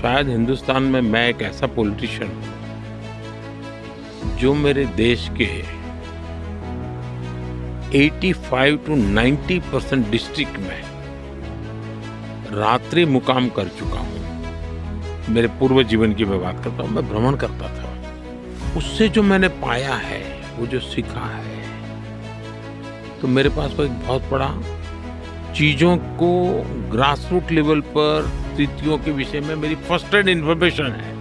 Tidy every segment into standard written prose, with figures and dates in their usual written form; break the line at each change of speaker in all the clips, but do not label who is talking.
शायद हिंदुस्तान में मैं एक ऐसा पॉलिटिशियन हूँ जो मेरे देश के 85 to 90% डिस्ट्रिक्ट में रात्रि मुकाम कर चुका हूँ। मेरे पूर्व जीवन की मैं बात करता हूँ, मैं भ्रमण करता था। उससे जो मैंने पाया है, वो जो सीखा है, तो मेरे पास वो एक बहुत बड़ा चीज़ों को ग्रास रूट लेवल पर स्थितियों के विषय में मेरी फर्स्ट हैंड इन्फॉर्मेशन है।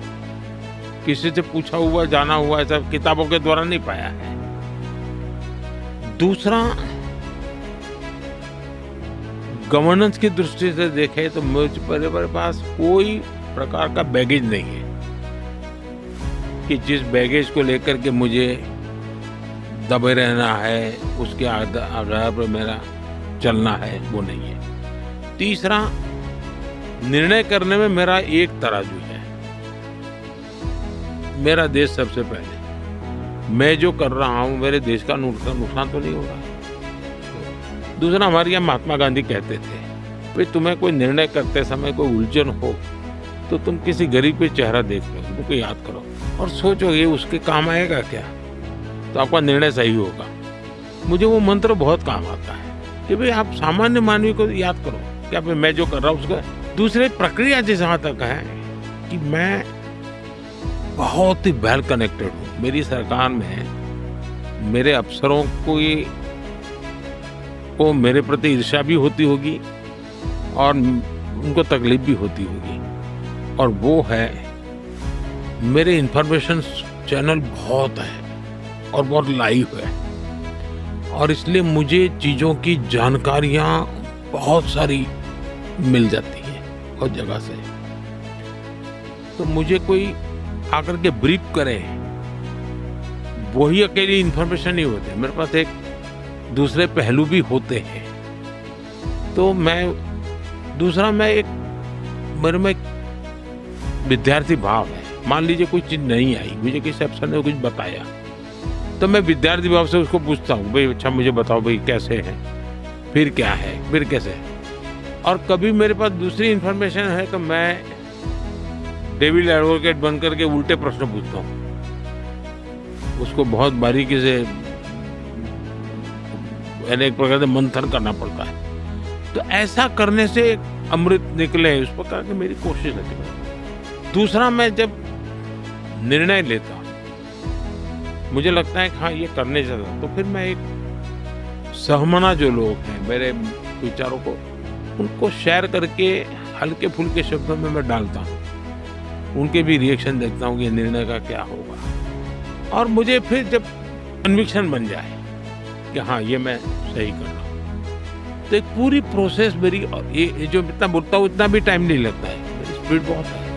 किसी से पूछा हुआ, जाना हुआ ऐसा किताबों के द्वारा नहीं पाया है। दूसरा, गवर्नेंस की दृष्टि से देखें तो मेरे पास कोई प्रकार का बैगेज नहीं है कि जिस बैगेज को लेकर के मुझे दबे रहना है, उसके आधार पर मेरा चलना है, वो नहीं है। तीसरा, निर्णय करने में मेरा एक तराजू है। मेरा देश सबसे पहले। मैं जो कर रहा हूं, मेरे देश का नुकसान तो नहीं हो रहा। दूसरा, हमारे यहाँ महात्मा गांधी कहते थे, भाई तुम्हें कोई निर्णय करते समय कोई उलझन हो तो तुम किसी गरीब पे चेहरा देख लो, उनको याद करो और सोचो ये उसके काम आएगा क्या, तो आपका निर्णय सही होगा। मुझे वो मंत्र बहुत काम आता है कि भाई आप सामान्य मानवी को याद करो, क्या मैं जो कर रहा हूँ उसका। दूसरे, प्रक्रिया जहाँ तक है कि मैं बहुत ही वेल कनेक्टेड हूँ। मेरी सरकार में मेरे अफसरों को मेरे प्रति ईर्ष्या भी होती होगी और उनको तकलीफ भी होती होगी, और वो है मेरे इंफॉर्मेशन चैनल बहुत है और बहुत लाइव है, और इसलिए मुझे चीज़ों की जानकारियाँ बहुत सारी मिल जाती हैं बहुत जगह से। तो मुझे कोई आकर के ब्रीफ करे, वही अकेली इंफॉर्मेशन नहीं होते, मेरे पास एक दूसरे पहलू भी होते हैं। तो मेरे में विद्यार्थी भाव है। मान लीजिए कोई चीज नहीं आई, मुझे किसी अफसर ने कुछ बताया, तो मैं विद्यार्थी भाव से उसको पूछता हूँ, भाई अच्छा मुझे बताओ भाई कैसे है, फिर क्या है, फिर कैसे है। और कभी मेरे पास दूसरी इंफॉर्मेशन है तो मैं डेविल एडवोकेट बन करके उल्टे प्रश्न पूछता हूँ, उसको बहुत बारीकी से एक प्रकार से मंथन करना पड़ता है। तो ऐसा करने से अमृत निकले, उस प्रकार की मेरी कोशिश है। दूसरा, मैं जब निर्णय लेता मुझे लगता है कि हाँ ये करने चाहिए, तो फिर मैं एक सहमना जो लोग हैं मेरे विचारों को, उनको शेयर करके हल्के फुल्के शब्दों में मैं डालता हूँ, उनके भी रिएक्शन देखता हूँ कि ये निर्णय का क्या होगा। और मुझे फिर जब कन्विक्शन बन जाए कि हाँ ये मैं सही कर रहा हूँ, तो एक पूरी प्रोसेस मेरी, और ये जो इतना बोलता हूँ इतना भी टाइम नहीं लगता है, मेरी स्पीड बहुत है।